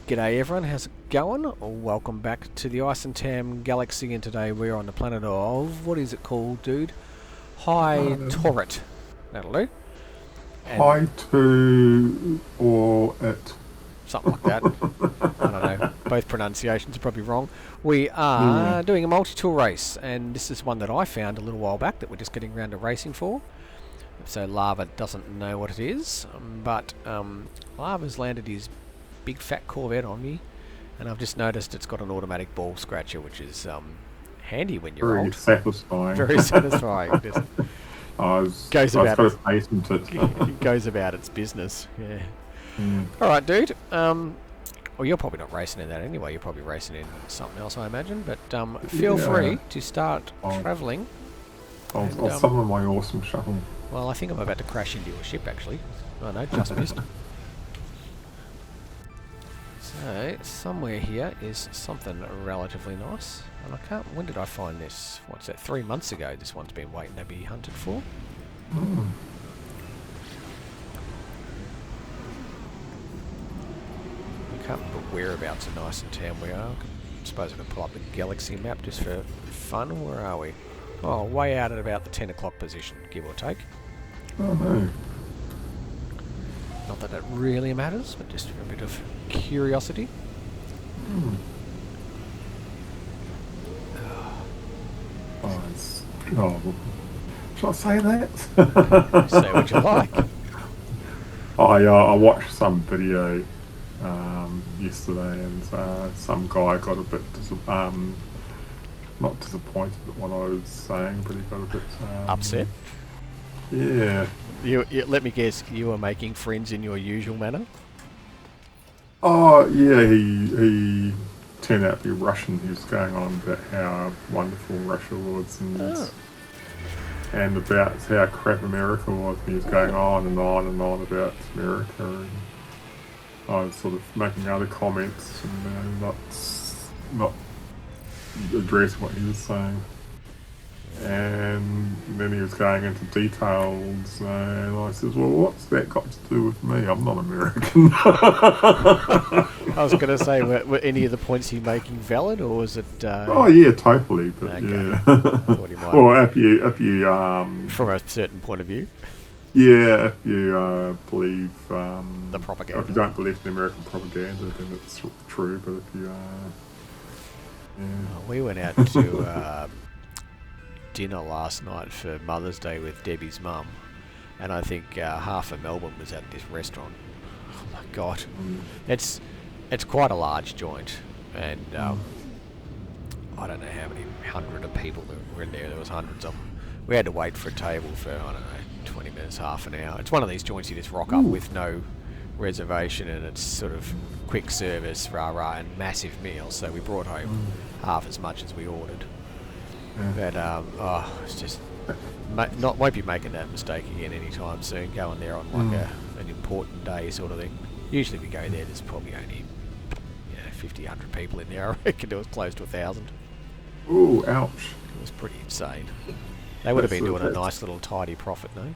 G'day everyone, how's it going? Welcome back to the Ice and Tam Galaxy, and today we're on the planet of, what is it called, dude? High Torret. That'll do. And Hi to or it. something like that. I don't know. Both pronunciations are probably wrong. We are doing a multi-tool race, and this is one that I found a little while back that we're just getting around to racing for. So Lava doesn't know what it is, but Lava's landed his big fat Corvette on me, and I've just noticed it's got an automatic ball scratcher, which is handy when you're Very old. satisfying. Very satisfying. It goes about its business. Yeah. All right, dude. Well, you're probably not racing in that anyway. You're probably racing in something else, I imagine. But feel free to start travelling. I'll summon my awesome shuttle. Well, I think I'm about to crash into your ship, actually. Oh no, just missed. So, somewhere here is something relatively nice. And I can't... When did I find this? What's that? 3 months ago this one's been waiting to be hunted for. I can't remember whereabouts in Nice and Town we are. I suppose I can pull up the galaxy map just for fun. Where are we? Oh, way out at about the 10 o'clock position, give or take. Oh no. Not that it really matters, but just for a bit of curiosity. Shall I say that? Say what you like. I watched some video yesterday, and some guy got a bit not disappointed at what I was saying, but he got a bit upset. Yeah. You let me guess, you were making friends in your usual manner? Oh, yeah, he turned out to be Russian. He was going on about how wonderful Russia was and about how crap America was. And he was going on and on and on about America. And I was sort of making other comments and not address what he was saying. And then he was going into details, and I says, well, what's that got to do with me? I'm not American. I was going to say, were any of the points you're making valid, or was it... Oh, yeah, totally, but okay. Yeah. Well, if you from a certain point of view? Yeah, if you believe... the propaganda. If you don't believe in American propaganda, then it's true, but if you... We went out to... dinner last night for Mother's Day with Debbie's mum, and I think half of Melbourne was at this restaurant. Oh my god, it's quite a large joint, and I don't know how many hundred of people that were in there. There was hundreds of them. We had to wait for a table for, I don't know, 20 minutes, half an hour. It's one of these joints you just rock up with no reservation, and it's sort of quick service, rah-rah, and massive meals, so we brought home half as much as we ordered. But it's just won't be making that mistake again anytime soon. Going there on like an important day sort of thing. Usually we go there. There's probably only 50, 100 people in there. I reckon it was close to 1,000. Ooh, ouch! It was pretty insane. They would have been doing a nice little tidy profit, no?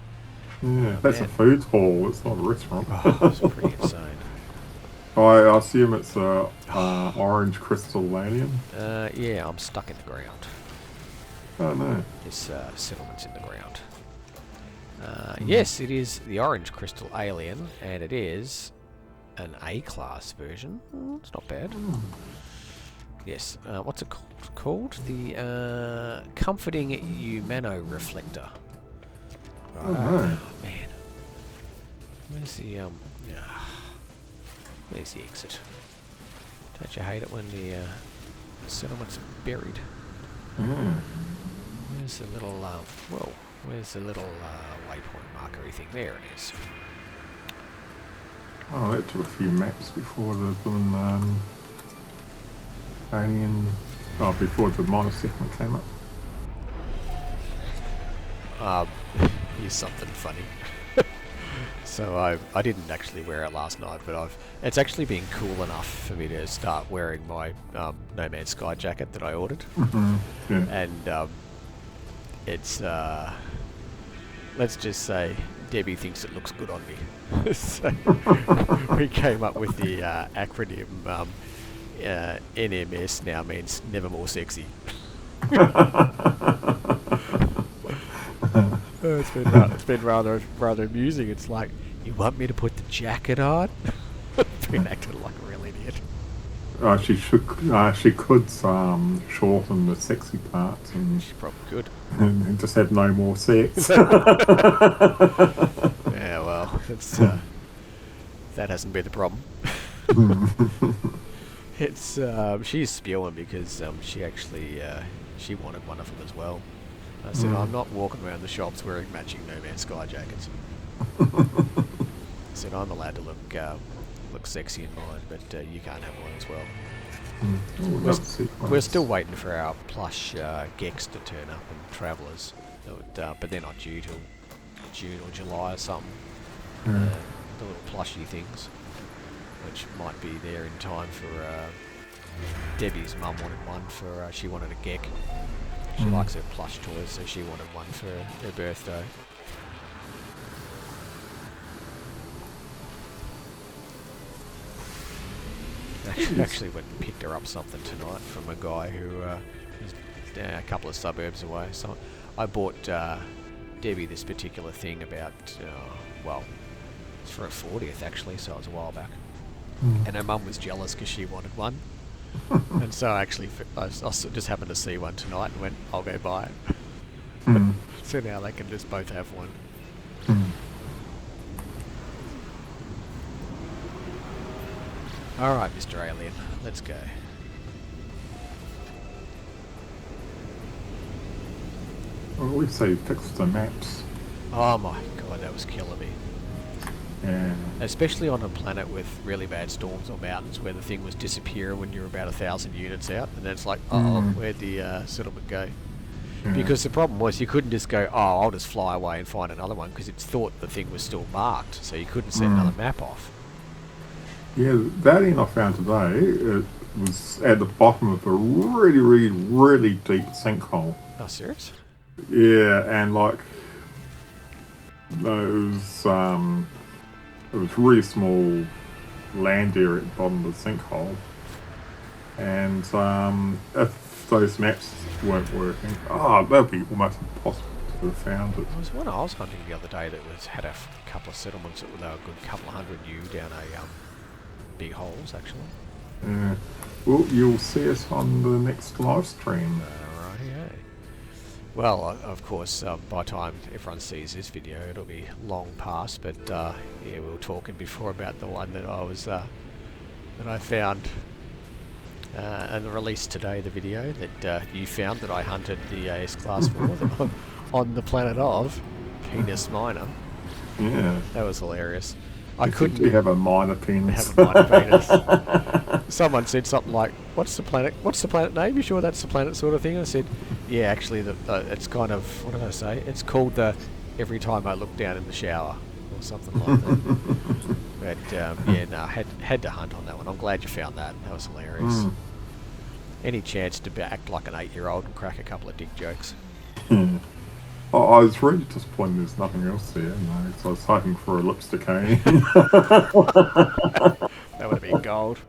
Yeah, that's a food hall. It's not a restaurant. It's pretty insane. I assume it's a orange crystal alien. Yeah, I'm stuck in the ground. Oh no. This settlement's in the ground. Yes, it is the orange crystal alien, and it is an A-class version. It's not bad. Yes, what's it called? The Comforting Umano Reflector. Right. Oh no. Man. Where's the exit? Don't you hate it when the settlement's buried? Where's the little, where's the little waypoint markery thing? There it is. Oh, that took a few maps before the alien... Oh, before the minor settlement came up. Here's something funny. So I didn't actually wear it last night, but it's actually been cool enough for me to start wearing my No Man's Sky jacket that I ordered. Yeah. And it's let's just say Debbie thinks it looks good on me. So we came up with the acronym NMS now means never more sexy. It's been rather amusing. It's like, you want me to put the jacket on? Been acting like a real idiot. She could shorten the sexy parts and She probably could. and just have no more sex. Yeah, well, it's that hasn't been the problem. It's she's spewing because she actually she wanted one of them as well. I said, I'm not walking around the shops wearing matching No Man's Sky jackets. I said, I'm allowed to look sexy in mine, but you can't have one as well. We're still waiting for our plush Gex to turn up and Travellers, but they're not due till June or July or something. The little plushy things, which might be there in time for Debbie's mum wanted one for she wanted a Gek. She likes her plush toys, so she wanted one for her birthday. Actually went and picked her up something tonight from a guy who is a couple of suburbs away. So I bought Debbie this particular thing about, well, it's for her 40th actually, so it was a while back. And her mum was jealous because she wanted one. And so actually, I just happened to see one tonight and went, I'll go buy it. So now they can just both have one. Alright, Mr. Alien, let's go. Well, at least they fixed the maps. Oh my god, that was killing me. Yeah. Especially on a planet with really bad storms or mountains where the thing was disappearing when you're about 1,000 units out, and then it's like, where'd the settlement go? Yeah. Because the problem was you couldn't just go, I'll just fly away and find another one, because it thought the thing was still marked, so you couldn't set another map off. Yeah, that end I found today, it was at the bottom of a really, really, really deep sinkhole. Oh, serious? Yeah, and like, it was really small land area at the bottom of the sinkhole. And if those maps weren't working, that'd be almost impossible to have found it. There was one I was hunting the other day that had a couple of settlements that were a good couple of hundred U down a big holes, actually. Yeah. Well, you'll see it on the next live stream. Right. Well, of course, by the time everyone sees this video, it'll be long past. But yeah, we were talking before about the one that I found and released today. The video that you found that I hunted the AS Class 4 on the planet of Penis Minor. Yeah, that was hilarious. I couldn't. You have a minor penis. Have a minor penis. Someone said something like, "What's the planet name? You sure that's the planet sort of thing?" I said, "Yeah, actually, it's kind of, what did I say? It's called the Every Time I Look Down in the Shower or something like that." But yeah, no, had to hunt on that one. I'm glad you found that. That was hilarious. Any chance to act like an 8-year-old and crack a couple of dick jokes? Oh, I was really disappointed there's nothing else there, so I was hoping for a lipstick alien. That would have been gold.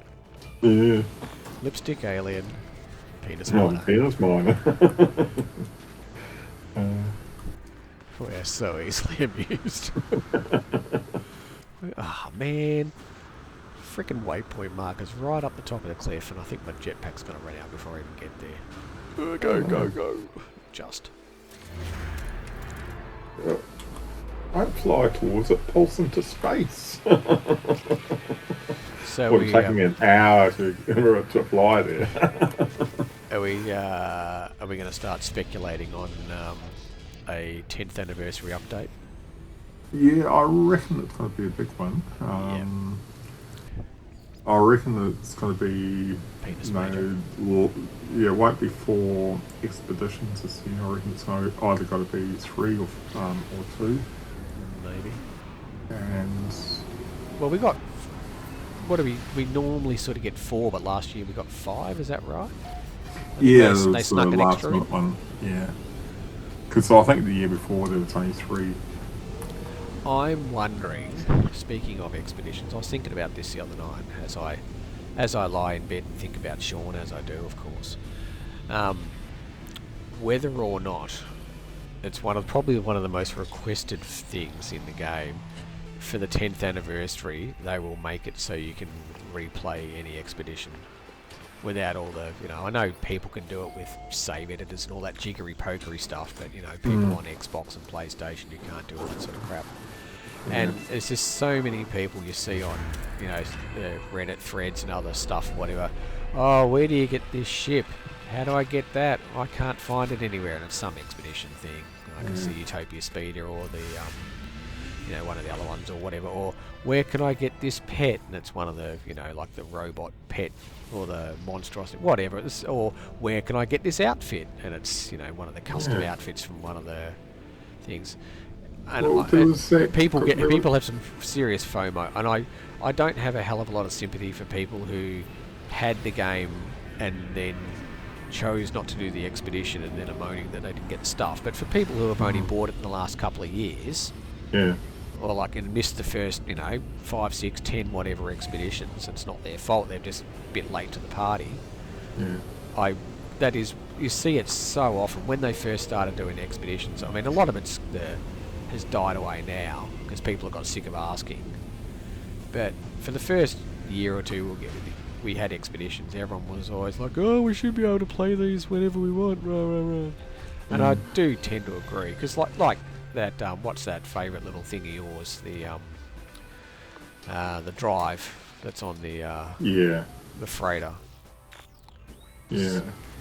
Yeah. Lipstick alien, penis minor. Penis minor. We're so easily amused. Oh man. Frickin' waypoint markers right up the top of the cliff, and I think my jetpack's going to run out before I even get there. Go. Just. Don't fly towards it, pulse into space. So we're taking an hour to fly there. Are we going to start speculating on a 10th anniversary update? Yeah, I reckon it's going to be a big one. I reckon that it's going to be, it won't be 4 expeditions this year. I reckon it's either got to be 3 or 2. Maybe. And well, we got, we normally sort of get 4, but last year we got 5. Is that right? Yeah, they snuck an extra in. One. Yeah, because I think the year before there was only 3. I'm wondering, speaking of expeditions, I was thinking about this the other night as I lie in bed and think about Sean, as I do, of course. Whether or not it's probably one of the most requested things in the game. For the 10th anniversary, they will make it so you can replay any expedition without all the, I know people can do it with save editors and all that jiggery pokery stuff, but people on Xbox and PlayStation, you can't do all that sort of crap. And there's just so many people you see on, Reddit threads and other stuff, whatever. Oh, where do you get this ship? How do I get that? I can't find it anywhere, and it's some expedition thing. I can see Utopia Speeder or the, one of the other ones or whatever. Or where can I get this pet? And it's one of the, like the robot pet or the monstrosity, whatever. Or where can I get this outfit? And it's, one of the custom outfits from one of the things. And people have some serious FOMO, and I don't have a hell of a lot of sympathy for people who had the game and then chose not to do the expedition and then are moaning that they didn't get the stuff. But for people who have only bought it in the last couple of years, or and missed the first 5, 6, 10 whatever expeditions, it's not their fault, they're just a bit late to the party. You see it so often when they first started doing expeditions. I mean, a lot of it has died away now because people have got sick of asking, but for the first year or two we had expeditions, everyone was always like, oh, we should be able to play these whenever we want, rah, rah, rah. And I do tend to agree, because like that, what's that favourite little thing of yours, the drive that's on the freighter.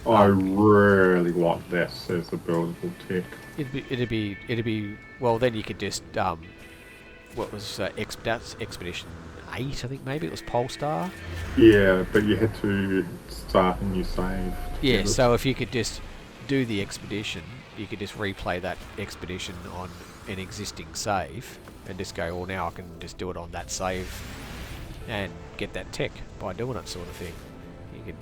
I really want this as a buildable tech. It'd be well, then you could just what was Expedition 8, I think maybe it was Polestar. Yeah, but you had to start a new save. Yeah, so if you could just do the expedition, you could just replay that expedition on an existing save and just go, well, now I can just do it on that save and get that tech by doing it, sort of thing. You could,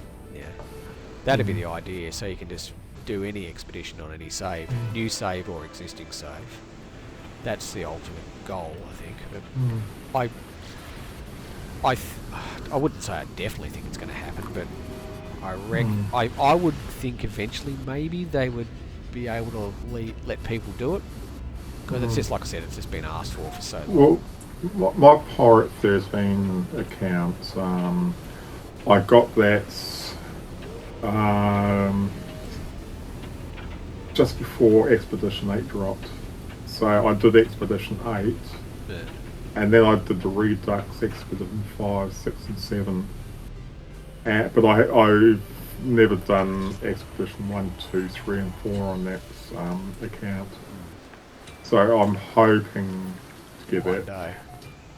that'd be the idea. So you can just do any expedition on any save, new save or existing save. That's the ultimate goal, I think. But I wouldn't say I definitely think it's going to happen, but I reckon I would think eventually maybe they would be able to let people do it, because it's just, like I said, it's just been asked for so long. Well, my Pirate 13 account, I got that just before Expedition 8 dropped. So I did Expedition 8. And then I did the Redux Expedition 5, 6 and 7. But I've never done Expedition 1, 2, 3 and 4 on that account. So I'm hoping to get that. Day.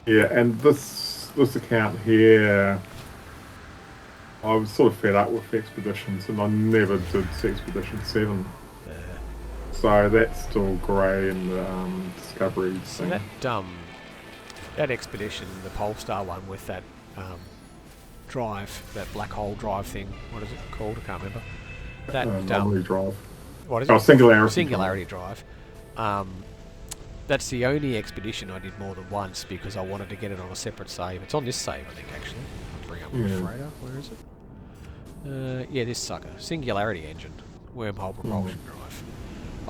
Yeah, and this account here, I was sort of fed up with Expeditions, and I never did Expedition 7. So that's still grey in the Discovery thing. So that expedition, the Polestar one with that drive, that black hole drive thing, what is it called? I can't remember. That Anomaly drive. What is it? Singularity drive. That's the only expedition I did more than once because I wanted to get it on a separate save. It's on this save, I think, actually. I'll bring up my freighter. Where is it? Yeah, this sucker. Singularity engine. Wormhole propulsion drive.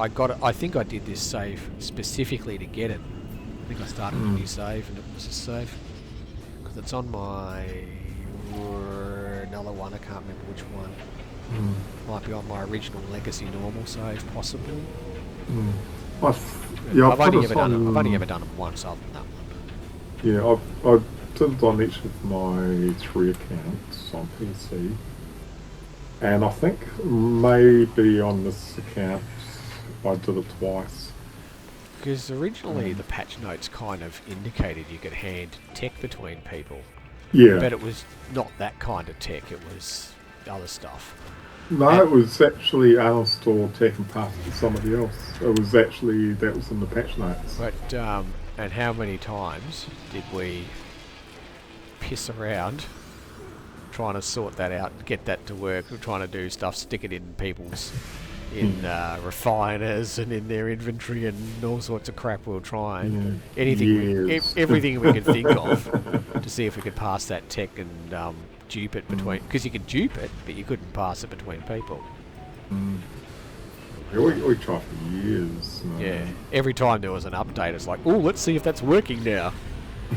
I think I did this save specifically to get it. I think I started a new save and it was a save. Because it's on my another one, I can't remember which one. Might be on my original Legacy normal save, possibly. I've only ever done it once other than that one. Yeah, I did it on each of my 3 accounts on PC. And I think maybe on this account I did it twice. Because originally the patch notes kind of indicated you could hand tech between people. Yeah. But it was not that kind of tech, it was other stuff. No, it was actually uninstalled tech and passed to somebody else. It was actually, that was in the patch notes. But, and how many times did we piss around trying to sort that out and get that to work, trying to do stuff, stick it in people's in refiners and in their inventory and all sorts of crap. We'll try and Yes. everything we could think of to see if we could pass that tech and dupe it between, because you could dupe it, but you couldn't pass it between people. Yeah, we tried for years. Yeah, every time there was an update, it's like, oh, let's see if that's working now.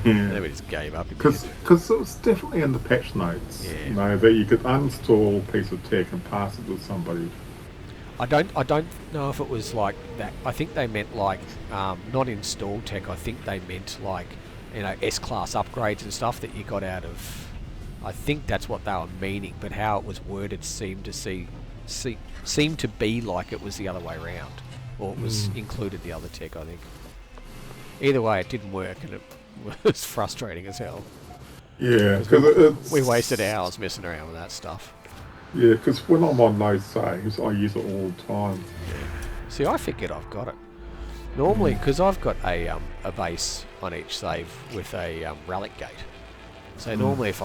And then we just gave up. Because it was definitely in the patch notes, that you could uninstall a piece of tech and pass it to somebody. I don't know if it was like that. I think they meant like not install tech. I think they meant like, you know, S-class upgrades and stuff that you got out of. I think that's what they were meaning, but how it was worded seemed to be like it was the other way around, or it was included the other tech. I think. Either way, it didn't work, and it was frustrating as hell. Yeah, because we wasted hours messing around with that stuff. Yeah, because when I'm on those saves, I use it all the time. Yeah. See, I forget I've got it. Normally, because I've got a base on each save with a relic gate. So normally, if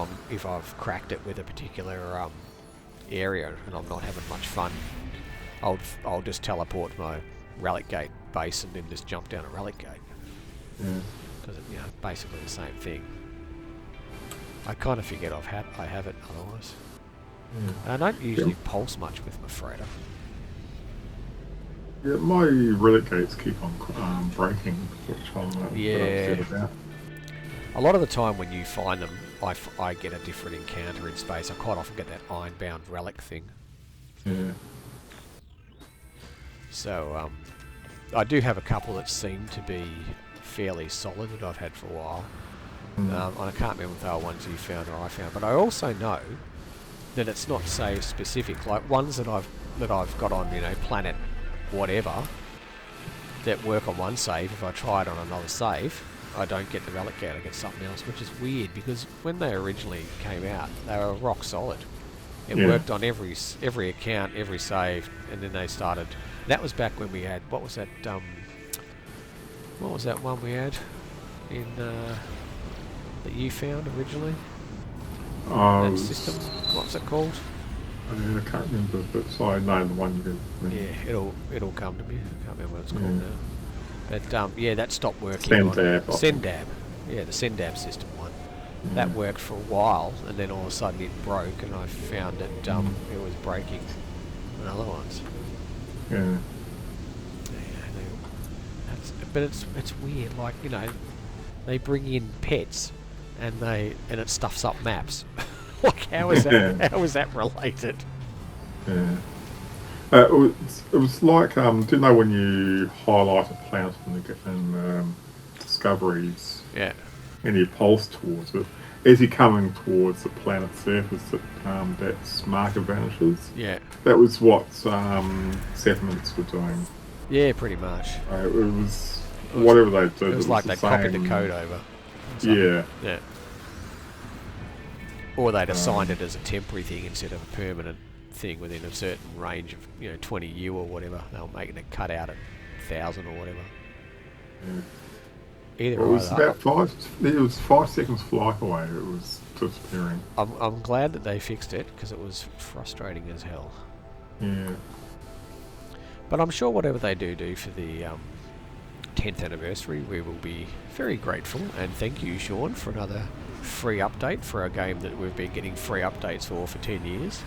I've cracked it with a particular area and I'm not having much fun, I'll just teleport to my relic gate base and then just jump down a relic gate. Yeah. Because it's basically the same thing. I kind of forget I have it otherwise. Yeah. I don't usually pulse much with my freighter. Yeah, my relic gates keep on breaking, which I'm upset about. A lot of the time when you find them, I get a different encounter in space. I quite often get that ironbound relic thing. Yeah. So I do have a couple that seem to be fairly solid that I've had for a while. And I can't remember if they were ones you found or I found, but I also know that it's not save specific. Like ones that I've got on, planet whatever, that work on one save. If I try it on another save, I don't get the relic gate. I get something else, which is weird because when they originally came out, they were rock solid. It worked on every account, every save, and then they started. That was back when we had what was that one we had in that you found originally? That system. What's it called? I can't remember, but I know the one you did. Yeah, it'll come to me. I can't remember what it's called now. But that stopped working. Sendab. Yeah, the Sendab system one. That worked for a while, and then all of a sudden it broke, and I found that it was breaking on other ones. Yeah. But it's weird, like they bring in pets, and it stuffs up maps. Like how is that? How is that related? Yeah. It was like do you know when you highlight a planet in discoveries? Yeah. And you pulse towards it, as you're coming towards the planet's surface, that marker vanishes. Yeah. That was what settlements were doing. Yeah, pretty much. It was whatever they did. It was like they copied the code over. Yeah. Yeah. Or they'd assigned it as a temporary thing instead of a permanent thing within a certain range of 20 U or whatever. They were making it cut out at 1,000 or whatever. Yeah. It was about 5 seconds flight away. It was disappearing. I'm glad that they fixed it because it was frustrating as hell. Yeah. But I'm sure whatever they do for the 10th anniversary, we will be very grateful. And thank you, Sean, for another free update for a game that we've been getting free updates for 10 years.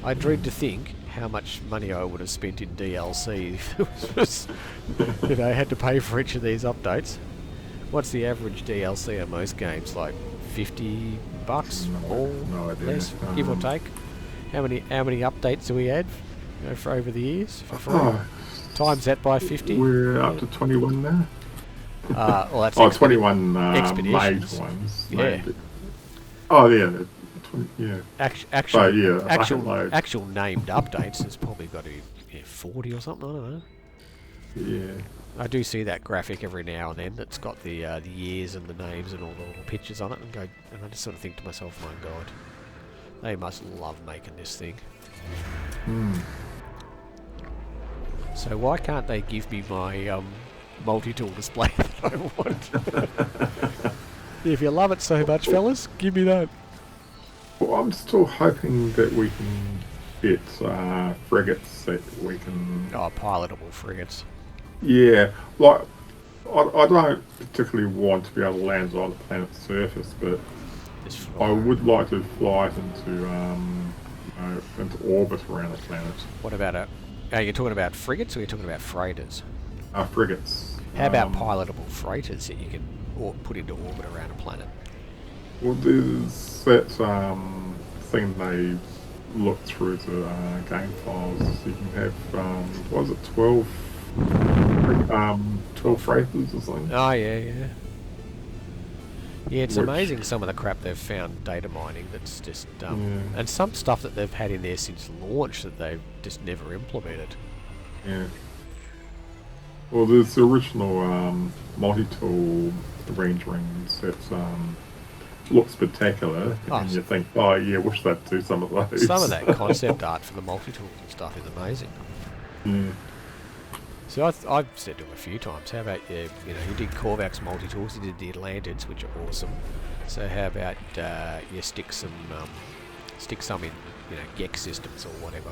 I dread to think how much money I would have spent in DLC if I had to pay for each of these updates. What's the average DLC on most games? Like $50 or less, give or take? How many updates do we add for over the years for free? Times that by 50. We're up to 21 now. Well, that's 21 made ones. Yeah. Maybe. Oh, yeah. Yeah. Actual named updates has probably got to be 40 or something. I don't know. Yeah. I do see that graphic every now and then that's got the years and the names and all the little pictures on it, and I just sort of think to myself, my God, they must love making this thing. So why can't they give me my multi-tool display that I want? If you love it so much, fellas, give me that. Well, I'm still hoping that we can It's frigates that we can. Oh, pilotable frigates. Yeah, like I don't particularly want to be able to land on the planet's surface, but Just I fly. would like to fly it into orbit around the planet. What about a... Are you talking about frigates or are you talking about freighters? Frigates. How about pilotable freighters that you can put into orbit around a planet? Well, there's that thing they look through the game files. You can have, what was it, 12 freighters or something? Oh, yeah, yeah. Yeah, it's Which, amazing some of the crap they've found data mining that's just... And some stuff that they've had in there since launch that they've just never implemented. yeah. Well, there's the original multi-tool renderings that look spectacular, and you think, oh yeah, wish they'd do some of those. Some of that concept art for the multi-tools and stuff is amazing. Yeah. So I've said to him a few times, how about you did Korvac's multi-tools, you did the Atlantids, which are awesome. So how about you stick some in, Gex systems or whatever,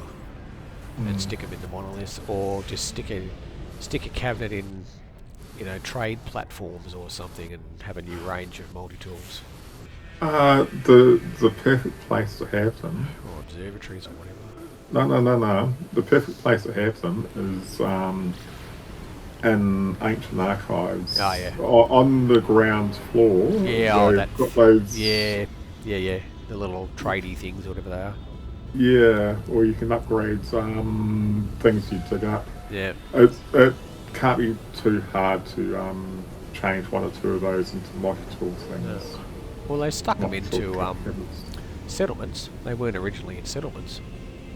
and stick them in the monoliths, or just stick a cabinet in, trade platforms or something, and have a new range of multi-tools. The perfect place to have them. Or observatories or whatever. No. The perfect place to have them is in ancient archives. Oh, yeah. On the ground floor. Yeah, they've got those. Yeah. The little tradey things or whatever they are. Yeah, or you can upgrade things you dig up. Yeah. It can't be too hard to change one or two of those into multi-tool things. No. Well, they stuck them into cabinets. settlements. They weren't originally in settlements.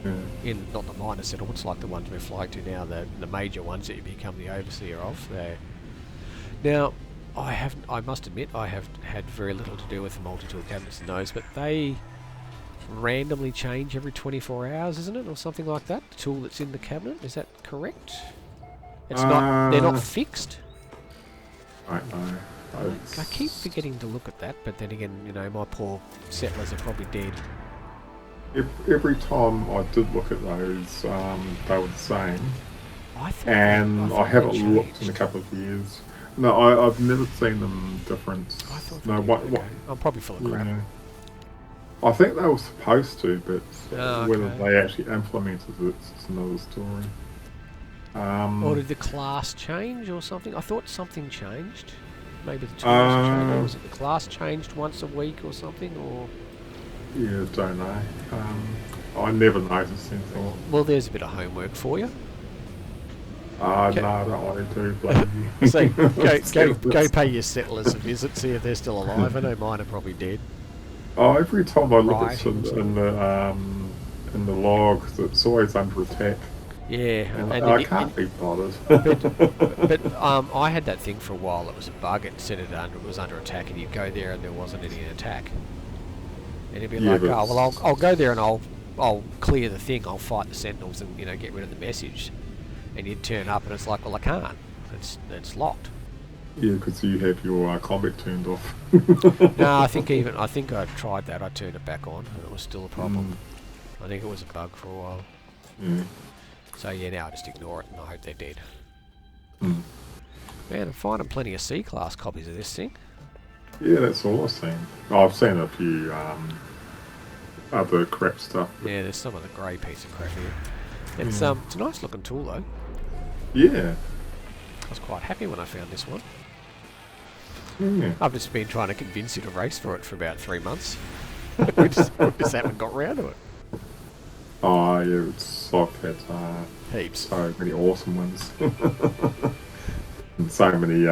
Yeah. In not the minor settlements like the ones we're flying to now, the major ones that you become the overseer of. Now, I must admit, I have had very little to do with the multi-tool cabinets and those, but they randomly change every 24 hours, isn't it, or something like that? The tool that's in the cabinet, is that correct? It's not. They're not fixed. I know. I keep forgetting to look at that, but then again, my poor settlers are probably dead. Every time I did look at those, they were the same. I haven't looked in a couple of years. No, I've never seen them different. I thought No, okay. I'm probably full of crap. Yeah. I think they were supposed to, but whether okay. they actually implemented it's another story. Or did the class change or something? I thought something changed. Maybe the tools changed. Or was it the class changed once a week or something? Or Yeah, don't know. I never noticed anything. well, there's a bit of homework for you. No, I don't want to do. Blame you. So go pay your settlers a visit, see if they're still alive. I know mine are probably dead. Every time I look at Writing some in the logs, it's always under attack. Yeah, And and I can't be bothered. but I had that thing for a while. It was a bug. It said it was under attack, and you'd go there and there wasn't any attack. And you'd be Yeah, like, but oh well, I'll go there and I'll clear the thing. I'll fight the sentinels and get rid of the message. And you'd turn up and it's like, well, I can't. It's locked. Yeah, because you have your combat turned off. No, I think I tried that. I turned it back on and it was still a problem. I think it was a bug for a while. Yeah. So yeah, now I just ignore it and I hope they're dead. Mm. Man, I'm finding plenty of C-class copies of this thing. Yeah, that's all I've seen. I've seen a few other crap stuff. Yeah, there's some of the grey piece of crap here. It's a nice looking tool though. Yeah. I was quite happy when I found this one. Yeah. I've just been trying to convince you to race for it for about 3 months. we just haven't got round to it. Oh, yeah, it's like that. Heaps. So many awesome ones. And so many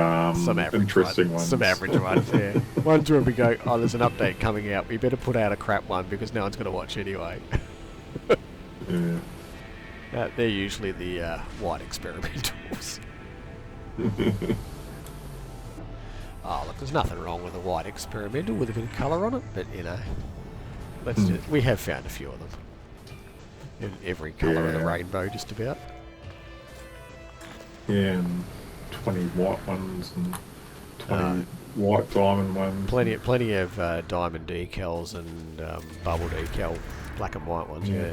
interesting ones. Some average ones, yeah. Ones where we go, oh, there's an update coming out. We better put out a crap one because no one's going to watch anyway. Yeah. They're usually the white experimentals. Oh, look, there's nothing wrong with a white experimental with a bit of colour on it, but we have found a few of them. In every colour of the rainbow, just about. Yeah, and 20 white ones and 20 white diamond ones. Plenty of diamond decals and bubble decal, black and white ones, yeah.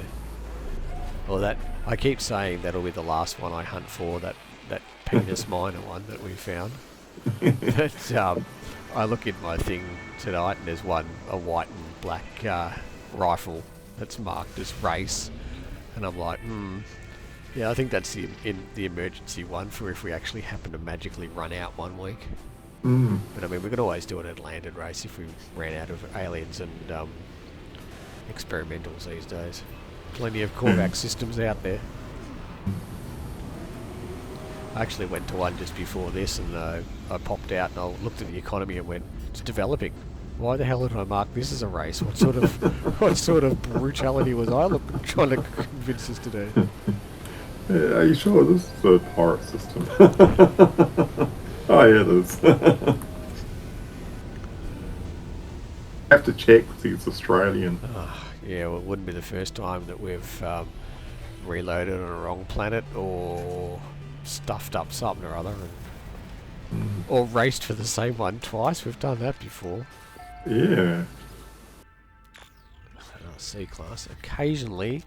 Well, that I keep saying that'll be the last one I hunt for. That penis minor one that we found. But I look in my thing tonight, and there's a white and black rifle that's marked as race, and I'm like, yeah, I think that's the emergency one for if we actually happen to magically run out one week. But I mean, we could always do it at landed race if we ran out of aliens and experimentals these days. Plenty of Korvac systems out there. I actually went to one just before this, and I popped out and I looked at the economy and went, "It's developing. Why the hell did I mark this as a race? What sort of brutality was I trying to convince us to do?" Yeah, are you sure this is a pirate system? Oh yeah, it is. Have to check to see it's Australian. Yeah, well, it wouldn't be the first time that we've reloaded on a wrong planet or stuffed up something or other, or raced for the same one twice. We've done that before. Yeah. C-class. Occasionally,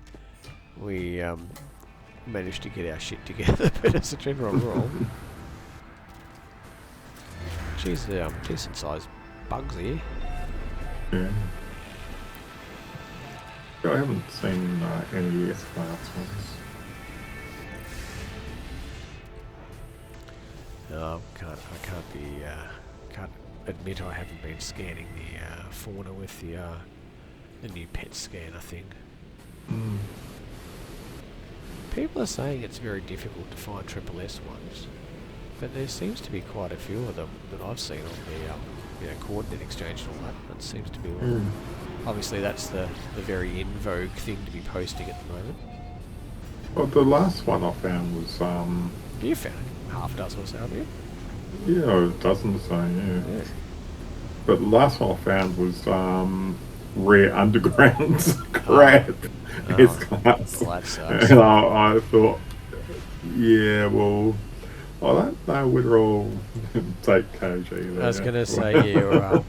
we manage to get our shit together, but as a general rule, geez, decent sized bugs here. Yeah. I haven't seen any S-class ones. No, can't admit I haven't been scanning the fauna with the new pet scanner thing. People are saying it's very difficult to find triple S ones, but there seems to be quite a few of them that I've seen on the coordinate exchange and all that. That seems to be one. Obviously, that's the very in vogue thing to be posting at the moment. Well, the last one I found was You found half a dozen or so, haven't you? yeah, a dozen or so, yeah. But the last one I found was rare underground crab S-class. Well, that sucks. And I thought, yeah, well, I don't know whether I'll take KG there. I was going to say, yeah,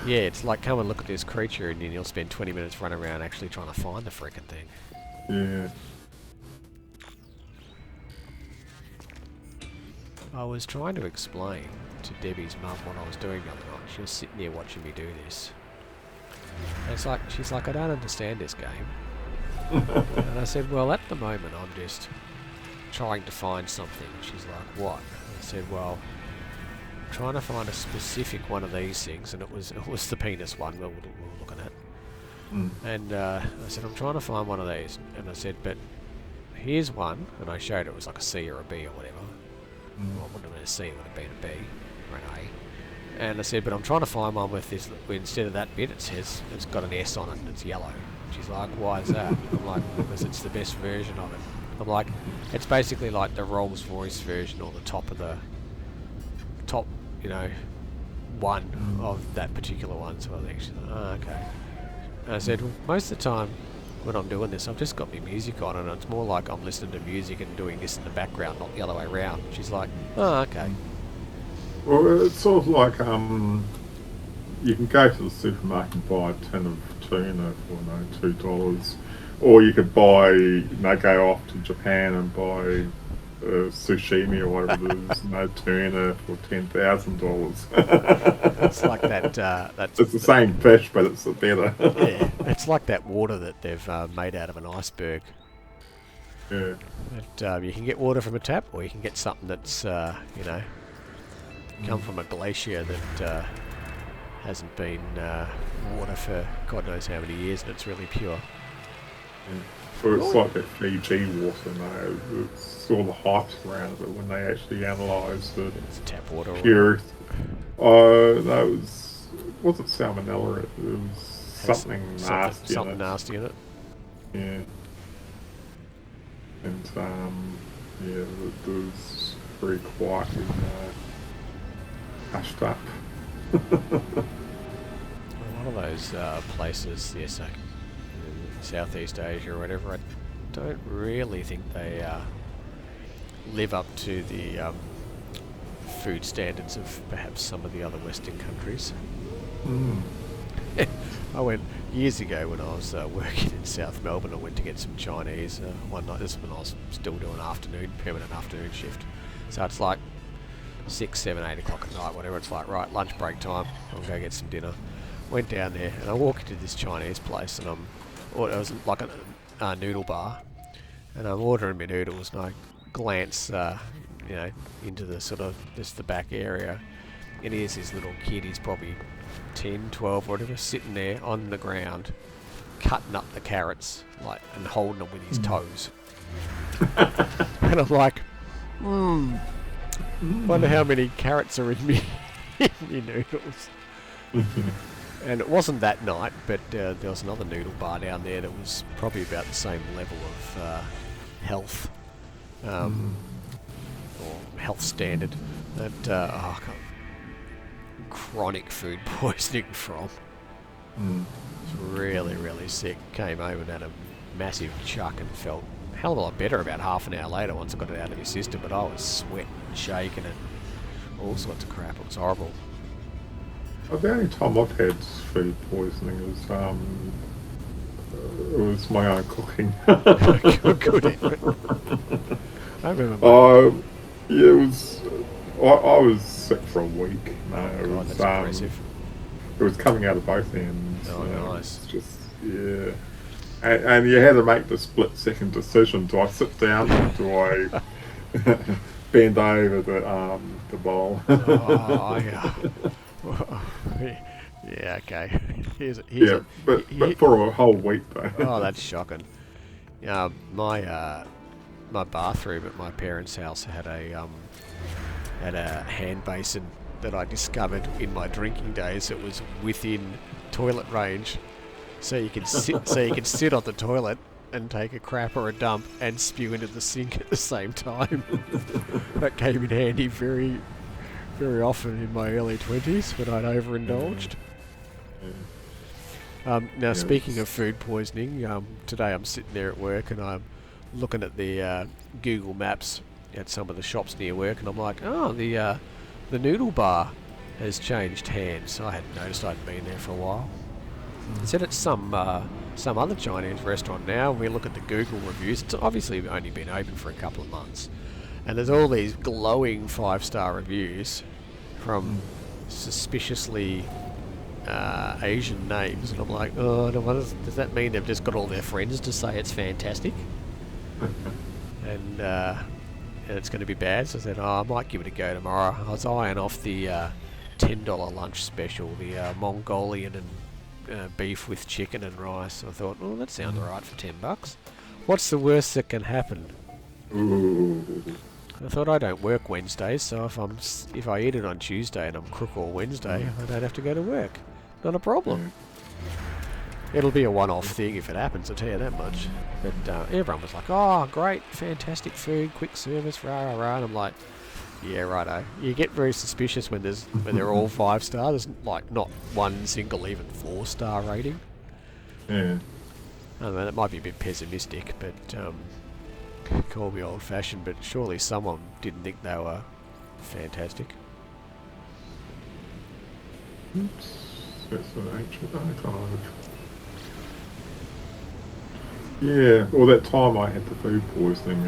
yeah, it's like come and look at this creature, and then you'll spend 20 minutes running around actually trying to find the frickin' thing. Yeah. I was trying to explain to Debbie's mum what I was doing the other night. She was sitting there watching me do this. And it's like, she's like, I don't understand this game. And I said, well, at the moment I'm just trying to find something. She's like, what? And I said, well, I'm trying to find a specific one of these things, and it was the penis one we were looking at. And I said, I'm trying to find one of these. And I said, but here's one. And I showed it was like a C or a B or whatever. Well, it wouldn't have been a C, it would have been a B or an A. And I said, but I'm trying to find one with this, instead of that bit, it says it's got an S on it and it's yellow. She's like, why is that? I'm like, because it's the best version of it. I'm like, it's basically like the Rolls-Royce version, or the top, one of that particular one. So I think she's like, oh, okay. And I said, well, most of the time when I'm doing this, I've just got my music on, and it's more like I'm listening to music and doing this in the background, not the other way around. She's like, oh, okay. Well, it's sort of like you can go to the supermarket and buy a tin of tuna for $2, or you could buy, go off to Japan and buy sashimi or whatever it is, tuna for $10,000. It's like that. It's the same fish, but it's better. Yeah, it's like that water that they've made out of an iceberg. Yeah. But, you can get water from a tap, or you can get something that's come from a glacier that hasn't been water for God knows how many years, and it's really pure. Yeah. Or it's like that Fiji water, it's all the hype around it when they actually analysed it. It's tap water. Pure. No, it wasn't salmonella. It was something nasty. Something nasty in it. Yeah. And it was very quiet and hushed up. A lot of those places, yes, in Southeast Asia or whatever, I don't really think they live up to the food standards of perhaps some of the other Western countries. I went years ago when I was working in South Melbourne. I went to get some Chinese one night. This is when I was still doing permanent afternoon shift. So it's like 6, 7, 8 o'clock at night, whatever. It's like, right, lunch break time. I'll go get some dinner. Went down there and I walk into this Chinese place and it was like a noodle bar, and I'm ordering my noodles and I glance, into the sort of just the back area, and here's this little kid. He's probably 10, 12, whatever, sitting there on the ground, cutting up the carrots and holding them with his toes. And I'm like, wonder how many carrots are in me noodles. And it wasn't that night, but there was another noodle bar down there that was probably about the same level of health, or health standard, that I got chronic food poisoning from. Was really, really sick. Came home and had a massive chuck and felt a hell of a lot better about half an hour later once I got it out of my system, but I was sweating and shaking and all sorts of crap. It was horrible. The only time I've had food poisoning was my own cooking. Good effort. I remember. Yeah, it was. I was sick for a week. No, it was, that's impressive. It was coming out of both ends. Oh, nice. It's just, yeah. And you had to make the split-second decision. Do I sit down or do I bend over the bowl? Oh, yeah. Yeah, okay. But for a whole week though. Oh, that's shocking. My bathroom at my parents' house had a hand basin that I discovered in my drinking days. It was within toilet range, so you could sit on the toilet and take a crap or a dump and spew into the sink at the same time. That came in handy very, very often in my early 20s when I'd overindulged. Now, speaking of food poisoning, today I'm sitting there at work and I'm looking at the Google Maps at some of the shops near work, and I'm like, oh, the noodle bar has changed hands. I hadn't noticed. I'd been there for a while. It said it's some other Chinese restaurant now. We look at the Google reviews. It's obviously only been open for a couple of months, and there's all these glowing 5-star reviews from suspiciously Asian names, and I'm like, oh, does that mean they've just got all their friends to say it's fantastic? and it's going to be bad. So I said, I might give it a go tomorrow. I was eyeing off the $10 lunch special, the Mongolian and beef with chicken and rice. I thought, oh, that sounds alright for $10. What's the worst that can happen? Ooh. I thought, I don't work Wednesdays, so if I eat it on Tuesday and I'm crook all Wednesday, I don't have to go to work. Not a problem. It'll be a one-off thing if it happens, I'll tell you that much. But everyone was like, oh, great, fantastic food, quick service, rah, rah, rah. And I'm like, yeah, righto. You get very suspicious when they're all 5-star. There's like not one single even 4-star rating. Yeah. I don't know, that might be a bit pessimistic, but call me old-fashioned, but surely someone didn't think they were fantastic. Oops. That's an ancient archive. Yeah, well, that time I had the food poisoning,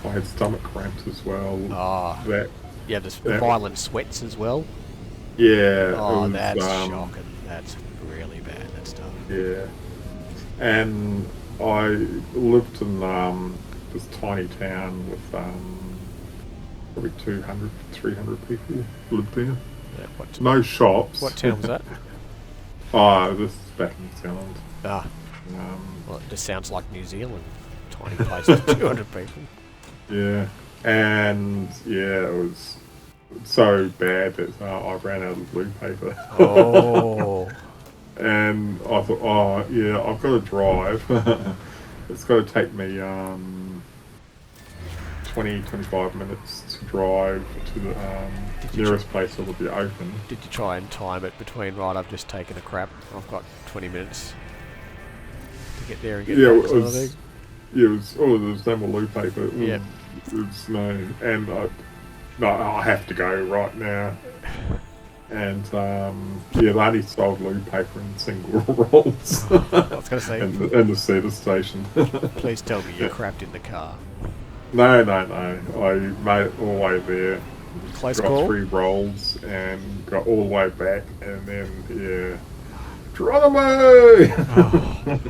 I had stomach cramps as well. Oh, yeah, the violent sweats as well. Yeah. Oh, that's shocking. That's really bad, that stuff. Yeah. And I lived in this tiny town with probably 200, 300 people lived there. Yeah, no shops. What town was that? This is back in New Zealand. Ah. Well, it just sounds like New Zealand. Tiny place with 200 people. Yeah. And, yeah, it was so bad that I ran out of blue paper. Oh. And I thought, oh, yeah, I've got to drive. It's got to take me 20, 25 minutes to drive to the nearest place that will be open. Did you try and time it between, right, I've just taken a crap, I've got 20 minutes to get there and get back? It was, there was no more blue paper. Yeah. There's no, and I have to go right now. And yeah, they only sold loo paper in single rolls I was going to say, in the service station. please tell me you crapped in the car. No. I made it all the way there. Close Got call? 3 rolls and got all the way back, and then yeah, Geronimo. Oh.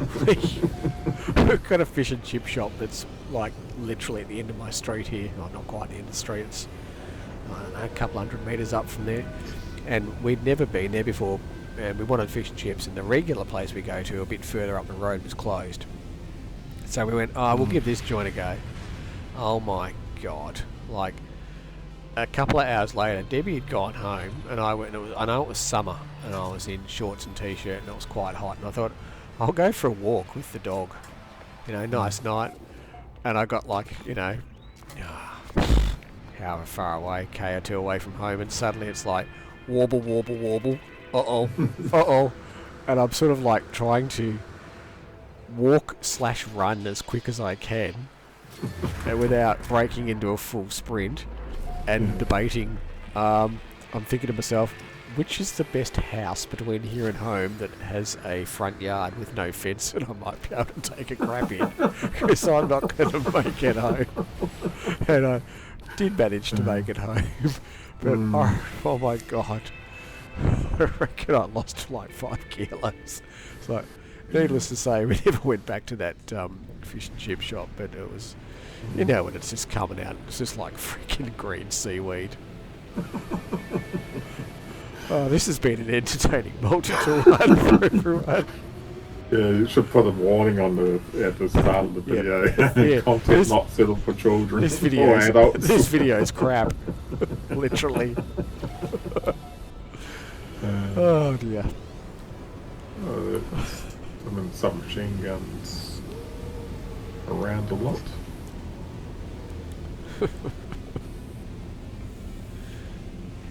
We've got a fish and chip shop that's like literally at the end of my street here. Oh, not quite the end of the street. It's, I don't know, a couple 100 metres up from there. And we'd never been there before, and we wanted fish and chips, and the regular place we go to a bit further up the road was closed. So we went, oh, we'll give this joint a go. Oh my God. Like, a couple of hours later, Debbie had gone home, and I went, I know it was summer, and I was in shorts and t-shirt, and it was quite hot, and I thought, I'll go for a walk with the dog. You know, nice night. And I got like, you know, however far away, K or 2 away from home, and suddenly it's like, warble, warble, warble, uh-oh, uh-oh. And I'm sort of like trying to walk/run as quick as I can, and without breaking into a full sprint, and debating. I'm thinking to myself, which is the best house between here and home that has a front yard with no fence that I might be able to take a crap in, because I'm not going to make it home. And I did manage to make it home, but oh my God, I reckon I lost like 5 kilos. It's like, needless to say, we never went back to that fish and chip shop, but it was, you know, when it's just coming out, it's just like freaking green seaweed. Oh, this has been an entertaining multi-tool run for everyone. Yeah, you should put a warning on at the start of the video. Yeah. Content not suitable for children This or adults. video is crap. Literally. Oh dear. I mean, submachine guns around a lot.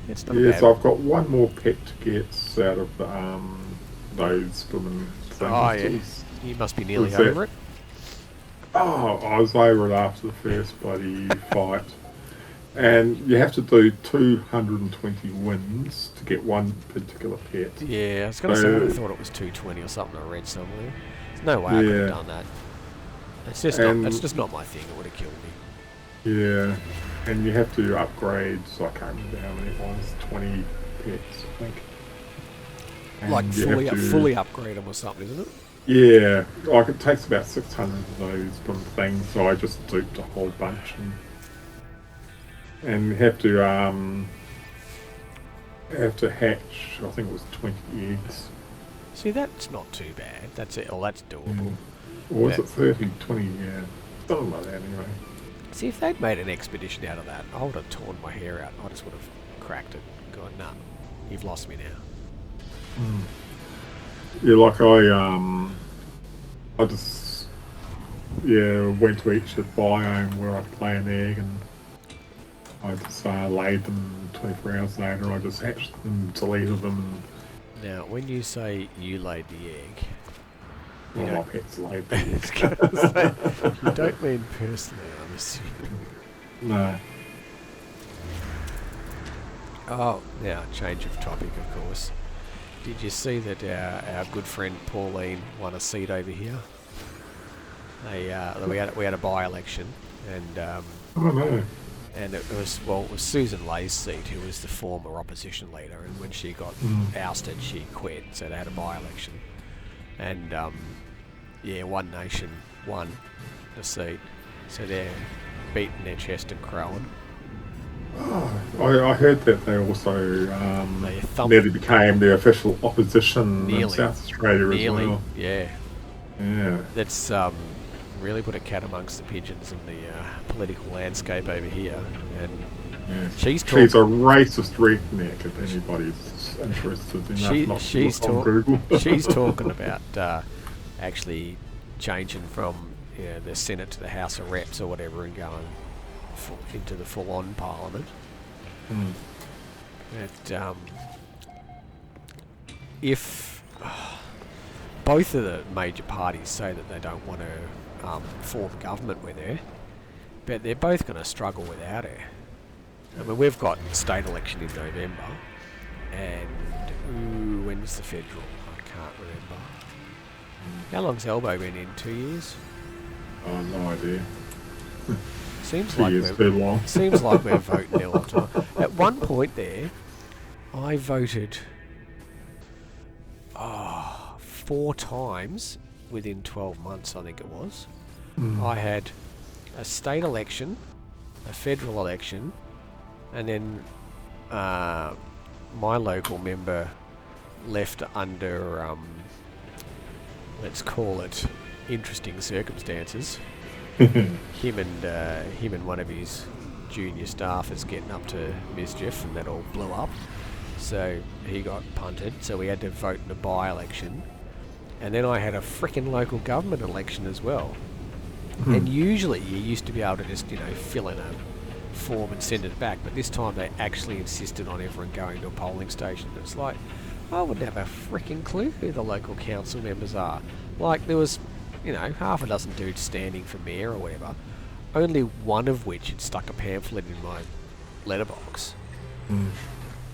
It's not Yeah, bad. so I've got one more pet to get out of those women. Oh yeah. You must be nearly Was that- over it. Oh, I was over it after the first bloody fight. And you have to do 220 wins to get one particular pet. Yeah, I was going to say I thought it was 220 or something I read somewhere. There's no way I could have Yeah. done that. It's just not, that's just not my thing. It would have killed me. Yeah, and you have to upgrade, so I can't remember how many it was, 20 pets, I think. And Like you have to- fully upgrade them or something, isn't it? Yeah, like it takes about 600 of those from things, so I just duped a whole bunch. And you have to hatch, I think it was 20 eggs. See, that's not too bad. That's it. Well, that's doable. Or was Yeah. it 30, 20, yeah. Something like that anyway. See, if they'd made an expedition out of that, I would have torn my hair out. I just would have cracked it. Gone, nah, you've lost me now. Yeah, like I just, went to each biome where I'd lay an egg, and I just laid them 24 hours later. I just hatched them, deleted them, Now, when you say you laid the egg, and You my don't- pets laid I them. was gonna say, you don't mean personally, I'm assuming. No. Oh, now, change of topic, of course. Did you see that our good friend Pauline won a seat over here? We had a by-election, and I don't know. and it was Susan Lay's seat, who was the former opposition leader, and when she got ousted, she quit. So they had a by-election, and One Nation won the seat, so they're beating their chest and crowing. I heard that they also They thumped nearly became the official opposition in Nearly. South Australia as nearly, well. yeah. Yeah. That's really put a cat amongst the pigeons in the political landscape over here, and Yeah. she's She's a talking. racist redneck if anybody's interested in that. Not to look on Google. She's talking about actually changing from the Senate to the House of Reps or whatever, and going into the full-on Parliament. But if both of the major parties say that they don't want to form government with her, but they're both going to struggle without her. I mean, we've got state election in November, And when's the federal? I can't remember. How long's Elbow been in? 2 years? Oh, no idea. Seems 2 like years too long. seems like we're voting there all the time. At one point there, I voted 4 times within 12 months, I think it was. I had a state election, a federal election, and then my local member left under, let's call it, interesting circumstances. him and one of his junior staffers getting up to mischief, and that all blew up. So he got punted. So we had to vote in a by-election, and then I had a frickin' local government election as well. And usually you used to be able to just fill in a form and send it back, but this time they actually insisted on everyone going to a polling station. It's like, I wouldn't have a frickin' clue who the local council members are. Like, there was half a dozen dudes standing for mayor or whatever, only one of which had stuck a pamphlet in my letterbox.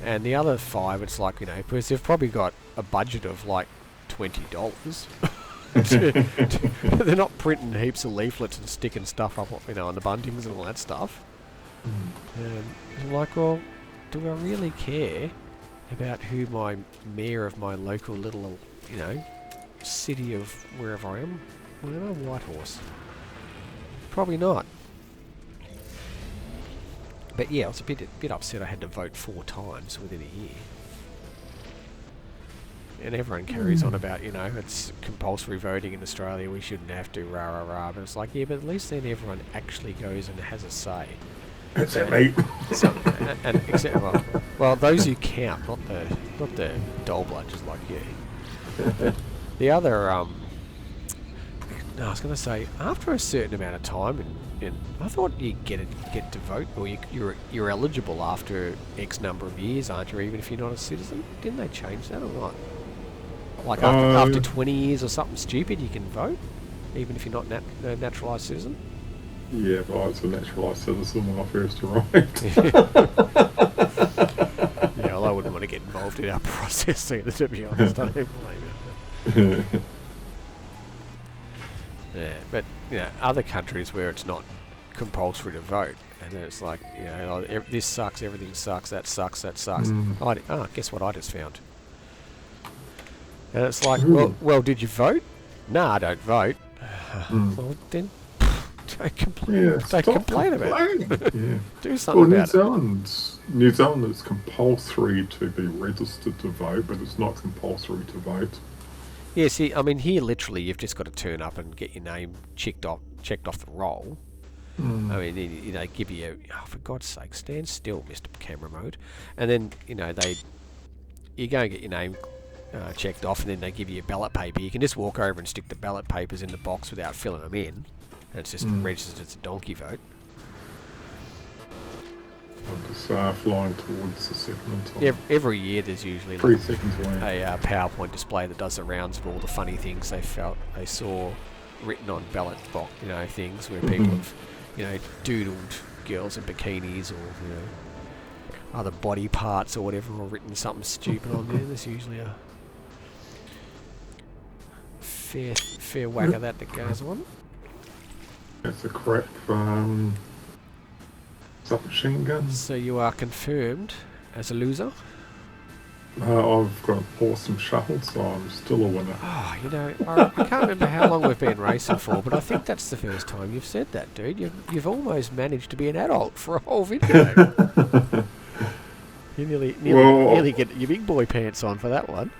And the other 5, it's like, because they've probably got a budget of like $20. They're not printing heaps of leaflets and sticking stuff up, on the buntings and all that stuff. And I'm like, well, do I really care about who my mayor of my local little, city of wherever I am? Whatever, Whitehorse. Probably not. But yeah, I was a bit upset I had to vote 4 times within a year. And everyone carries on about, it's compulsory voting in Australia, we shouldn't have to, rah, rah, rah. But it's like, yeah, but at least then everyone actually goes and has a say. That's it, mate. And except, well, those who count, not the dull bludgers like you. The other, I was going to say, after a certain amount of time, I thought you get to vote, or you're eligible after X number of years, aren't you? Even if you're not a citizen, didn't they change that or not? Like after 20 years or something stupid, you can vote, even if you're not a naturalised citizen. Yeah, but I was a naturalised citizen when I first arrived. Yeah, well, I wouldn't want to get involved in our process either, to be honest. I don't blame you. Yeah, but other countries where it's not compulsory to vote, and then it's like, this sucks, everything sucks, that sucks, that sucks. Guess what I just found? And it's like, well, did you vote? Nah, I don't vote. Well, then don't complain about it. Yeah. Do something about New Zealand is compulsory to be registered to vote, but it's not compulsory to vote. Yeah, see, I mean, here literally you've just got to turn up and get your name checked off the roll. I mean, they give you, for God's sake, stand still, Mr. Camera Mode. And then, you go and get your name checked off, and then they give you a ballot paper. You can just walk over and stick the ballot papers in the box without filling them in. And it's just registered as a donkey vote. I'm just flying towards the settlement. Every year there's usually 3 seconds away. A PowerPoint display that does the rounds of all the funny things they saw written on ballot box, things where people have, doodled girls in bikinis or, other body parts or whatever, or written something stupid on there. There's usually a fair whack of that goes on. That's a crap submachine gun. So you are confirmed as a loser? I've got an awesome shuttle, so I'm still a winner. Oh, I can't remember how long we've been racing for, but I think that's the first time you've said that, dude. You've almost managed to be an adult for a whole video. You nearly get your big boy pants on for that one.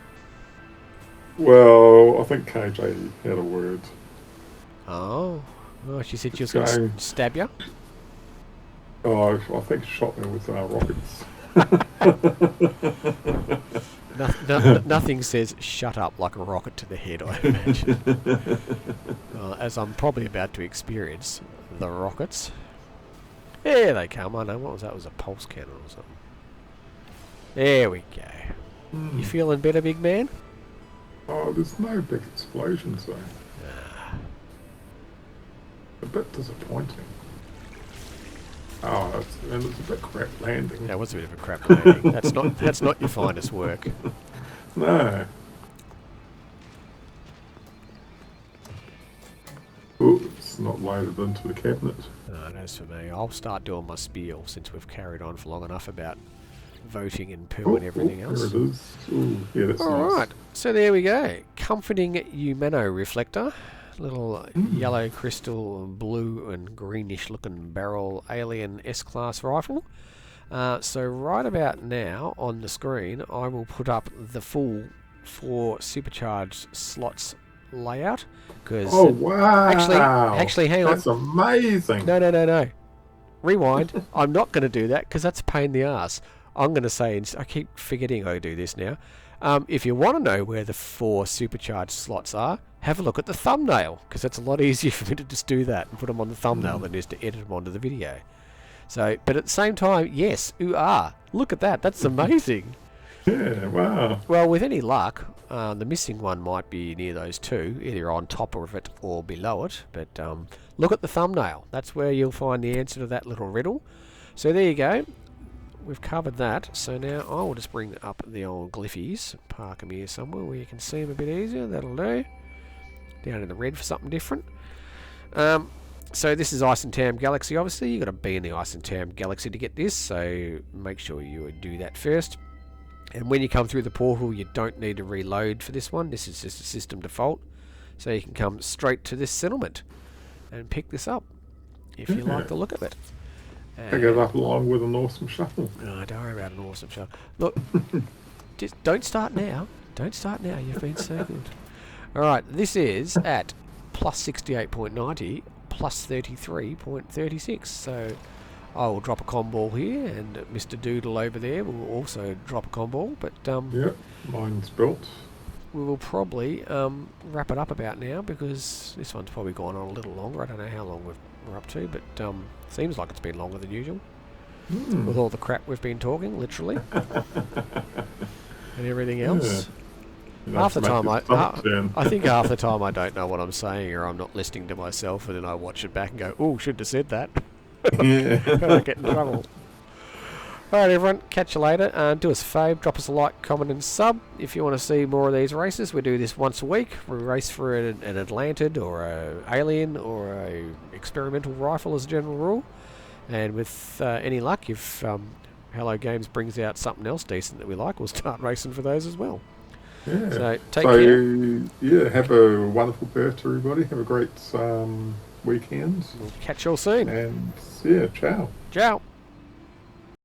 Well, I think KJ had a word. Oh, she said she was going to stab you? Oh, I think she shot me with rockets. Nothing says shut up like a rocket to the head, I imagine. As I'm probably about to experience the rockets. Here they come. I know, what was that? It was a pulse cannon or something. There we go. You feeling better, big man? Oh, there's no big explosions though. A bit disappointing. Oh, and it's a bit crap landing. That was a bit of a crap landing. That's not your finest work. No. Oh, it's not loaded into the cabinet. No, that's for me. I'll start doing my spiel since we've carried on for long enough about voting and poo and everything else. There it is. Ooh, yeah, that's All nice. right, so there we go. Comforting Umano reflector, little yellow crystal, blue and greenish looking barrel alien S-class rifle. So right about now on the screen, I will put up the full 4 supercharged slots layout. Cause Oh wow! Actually, hang on. That's amazing. No. Rewind. I'm not going to do that because that's a pain in the ass. I'm going to say, I keep forgetting I do this now. If you want to know where the 4 supercharged slots are, have a look at the thumbnail, because it's a lot easier for me to just do that and put them on the thumbnail than it is to edit them onto the video. So, but at the same time, yes, look at that. That's amazing. Yeah, wow. Well, with any luck, the missing one might be near those 2, either on top of it or below it. But look at the thumbnail. That's where you'll find the answer to that little riddle. So there you go. We've covered that. So now I will just bring up the old glyphies. Park them here somewhere where you can see them a bit easier. That'll do. Down in the red for something different. So this is Ice and Tam Galaxy, obviously. You've got to be in the Ice and Tam Galaxy to get this, so make sure you do that first. And when you come through the portal, you don't need to reload for this one. This is just a system default. So you can come straight to this settlement and pick this up if you like the look of it. Pick it up along with an awesome shuffle. No, don't worry about an awesome shuffle. Look, just don't start now. Don't start now. You've been so good. All right, this is at plus 68.90, plus 33.36. So I will drop a comm ball here, and Mr. Doodle over there will also drop a comm ball. But Yep, mine's built. we will probably wrap it up about now, because this one's probably gone on a little longer. I don't know how long we're up to, but seems like it's been longer than usual with all the crap we've been talking, literally, and everything else. Yeah. Half the time I think half the time I don't know what I'm saying, or I'm not listening to myself, and then I watch it back and go, "Oh, shouldn't have said that." Yeah. I get in trouble. Alright everyone, catch you later. Do us a favour, drop us a like, comment and sub if you want to see more of these races. We do this once a week. We race for an Atlantid or a Alien or a experimental rifle as a general rule. And with any luck, if Hello Games brings out something else decent that we like, we'll start racing for those as well. Yeah. So take care. Yeah, have a wonderful birthday everybody. Have a great weekend. We'll catch you all soon. And yeah, ciao. Ciao.